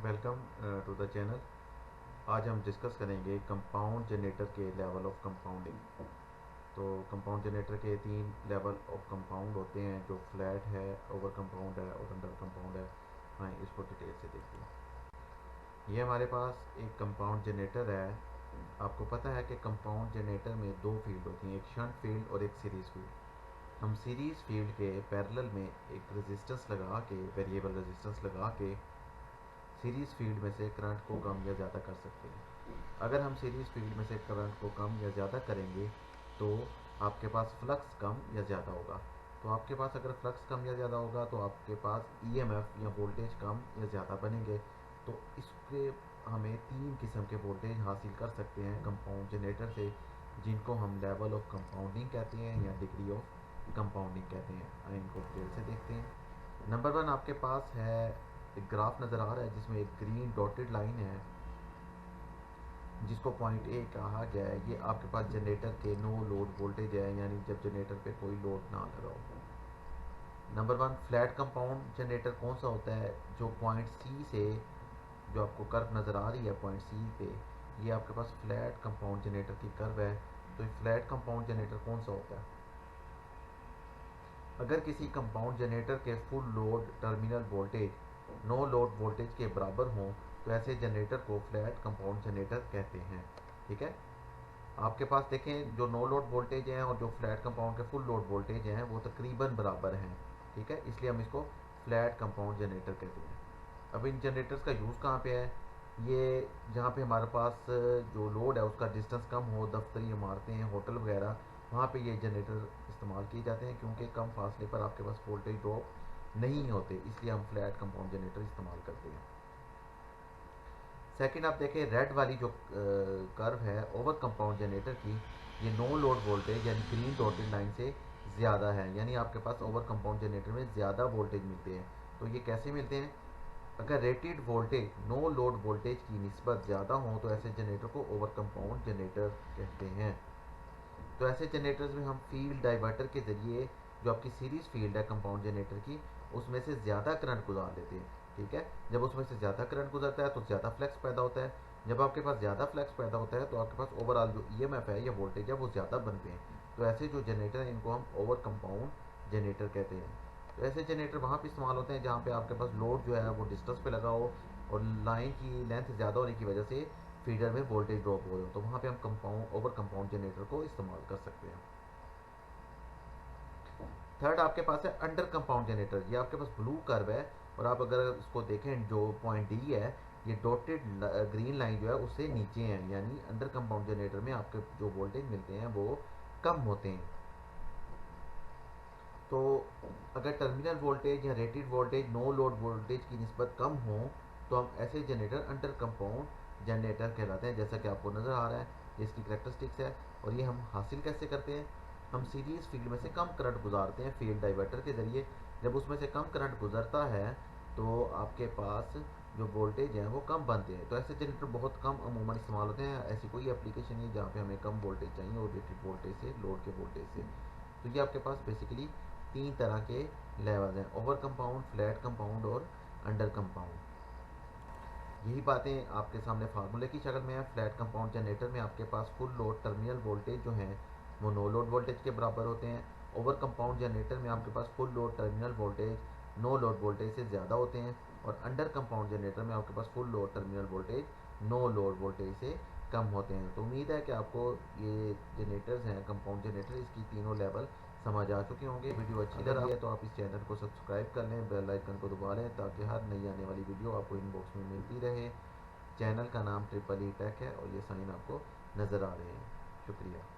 Welcome to the channel. आज हम discuss करेंगे कंपाउंड जनरेटर के लेवल ऑफ कंपाउंडिंग। तो कंपाउंड जनरेटर के तीन लेवल ऑफ कंपाउंड होते हैं, जो फ्लैट है, ओवर कंपाउंड है और अंडर कंपाउंड है। हाँ, इसको डिटेल से देखते हैं। ये हमारे पास एक कंपाउंड जनरेटर है। आपको पता है कि कंपाउंड जनरेटर में दो फील्ड होती हैं, एक शंट फील्ड और एक सीरीज फील्ड। हम सीरीज फील्ड के पैरेलल में एक रेजिस्टेंस लगा के, वेरिएबल रेजिस्टेंस लगा के सीरीज फील्ड में से करंट को कम या ज़्यादा कर सकते हैं। अगर हम सीरीज फील्ड में से करंट को कम या ज़्यादा करेंगे तो आपके पास फ्लक्स कम या ज़्यादा होगा। तो आपके पास अगर फ्लक्स कम या ज़्यादा होगा तो आपके पास ईएमएफ या वोल्टेज कम या ज़्यादा बनेंगे। तो इसके हमें तीन किस्म के वोल्टेज हासिल कर सकते हैं कंपाउंड जनरेटर से, जिनको हम लेवल ऑफ कंपाउंडिंग कहते हैं या डिग्री ऑफ कंपाउंडिंग कहते हैं। इनको डिटेल से देखते हैं। नंबर वन, आपके पास है एक ग्राफ नज़र आ रहा है जिसमें एक ग्रीन डॉटेड लाइन है जिसको पॉइंट ए कहा गया है। ये आपके पास जनरेटर के नो लोड वोल्टेज है, यानी जब जनरेटर पे कोई लोड ना लगा हो। Number one, flat compound generator कौन सा होता है? जो पॉइंट सी से, जो आपको कर्व नज़र आ रही है पॉइंट सी पे, ये आपके पास फ्लैट कंपाउंड जनरेटर की कर्व है। तो ये फ्लैट कंपाउंड जनरेटर कौन सा होता है? अगर किसी कंपाउंड जनरेटर के full load terminal voltage no load voltage के बराबर हों तो ऐसे जनरेटर को फ्लैट कंपाउंड जनरेटर कहते हैं। ठीक है, आपके पास देखें जो नो लोड वोल्टेज हैं और जो फ्लैट कंपाउंड के फुल लोड वोल्टेज हैं वो तकरीबन बराबर हैं। ठीक है, इसलिए हम इसको फ्लैट कंपाउंड जनरेटर कहते हैं। अब इन जनरेटर्स का यूज़ कहाँ पे है? ये जहाँ पे हमारे पास जो लोड है उसका डिस्टेंस कम हो, दफ्तरी इमारतें, होटल वगैरह, वहाँ पे ये जनरेटर इस्तेमाल किए जाते हैं, क्योंकि कम फासले पर आपके पास वोल्टेज ड्रॉप नहीं होते, इसलिए हम फ्लैट कंपाउंड जनरेटर इस्तेमाल करते हैं। सेकंड, आप देखें रेड वाली जो कर्व है ओवर कंपाउंड जनरेटर की, ये नो लोड वोल्टेज यानी ग्रीन डॉटेड लाइन से ज़्यादा है, यानी आपके पास ओवर कंपाउंड जनरेटर में ज़्यादा वोल्टेज मिलते हैं। तो ये कैसे मिलते हैं? अगर rated voltage no load voltage की निस्बत ज़्यादा हो तो ऐसे जनरेटर को ओवर कंपाउंड जनरेटर कहते हैं। तो ऐसे जनरेटर्स में हम फील्ड डाइवर्टर के ज़रिए, जो आपकी सीरीज फील्ड है कंपाउंड जनरेटर की, उसमें से ज़्यादा करंट गुजार देते हैं। ठीक है, जब उसमें से ज़्यादा करंट गुजरता है तो ज़्यादा फ्लक्स पैदा होता है। जब आपके पास ज़्यादा फ्लक्स पैदा होता है तो आपके पास ओवरऑल जो ईएमएफ है या वोल्टेज है वो ज़्यादा बनते हैं। तो ऐसे जो जनरेटर हैं इनको हम ओवर कंपाउंड जनरेटर कहते हैं। तो ऐसे जनरेटर वहाँ पे इस्तेमाल होते हैं जहाँ पे आपके पास लोड जो है वो डिस्टेंस पे लगा हो और लाइन की लेंथ ज़्यादा होने की वजह से फीडर में वोल्टेज ड्रॉप हो, तो वहाँ पे हम कंपाउंड ओवर कंपाउंड जनरेटर को इस्तेमाल कर सकते हैं। थर्ड, आपके पास है अंडर कंपाउंड जनरेटर। ये आपके पास ब्लू कर्व है और आप अगर इसको देखें जो पॉइंट डी है, ये डॉटेड ग्रीन लाइन जो है उससे नीचे है, यानी अंडर कंपाउंड जनरेटर में आपके जो वोल्टेज मिलते हैं वो कम होते हैं। तो अगर टर्मिनल वोल्टेज या rated voltage no load voltage की निस्बत कम हो तो हम ऐसे जनरेटर अंडर कंपाउंड जनरेटर कहलाते हैं, जैसा कि आपको नज़र आ रहा है, ये इसकी करेक्टरिस्टिक्स है। और ये हम हासिल कैसे करते हैं? हम सीरीज फील्ड में से कम करंट गुजारते हैं फील्ड डाइवर्टर के ज़रिए। जब उसमें से कम करंट गुजरता है तो आपके पास जो वोल्टेज हैं वो कम बनते हैं। तो ऐसे जनरेटर बहुत कम अमूमन इस्तेमाल होते हैं। ऐसी कोई एप्लीकेशन नहीं जहाँ पे हमें कम वोल्टेज चाहिए और रेटेड वोल्टेज से, लोड के वोल्टेज से। तो ये आपके पास बेसिकली तीन तरह के लेवल हैं, ओवर कंपाउंड, फ्लैट कंपाउंड और अंडर कंपाउंड। यही बातें आपके सामने फार्मूले की शक्ल में है। फ्लैट कंपाउंड जनरेटर में आपके पास फुल लोड टर्मिनल वोल्टेज जो हैं वो नो लोड वोल्टेज के बराबर होते हैं। ओवर कंपाउंड जनरेटर में आपके पास full load terminal voltage no load voltage से ज़्यादा होते हैं। और अंडर कंपाउंड जनरेटर में आपके पास full load terminal voltage no load voltage से कम होते हैं। तो उम्मीद है कि आपको ये जनरेटर्स हैं कंपाउंड जनरेटर, इसकी तीनों लेवल समझ आ चुके होंगे। वीडियो अच्छी लग रही है तो आप इस चैनल को सब्सक्राइब कर लें, बेल आइकन को दबा लें ताकि हर नई आने वाली वीडियो आपको इनबॉक्स में मिलती रहे। चैनल का नाम ट्रिपल ई टेक है और ये साइन आपको नज़र आ रहे हैं। शुक्रिया।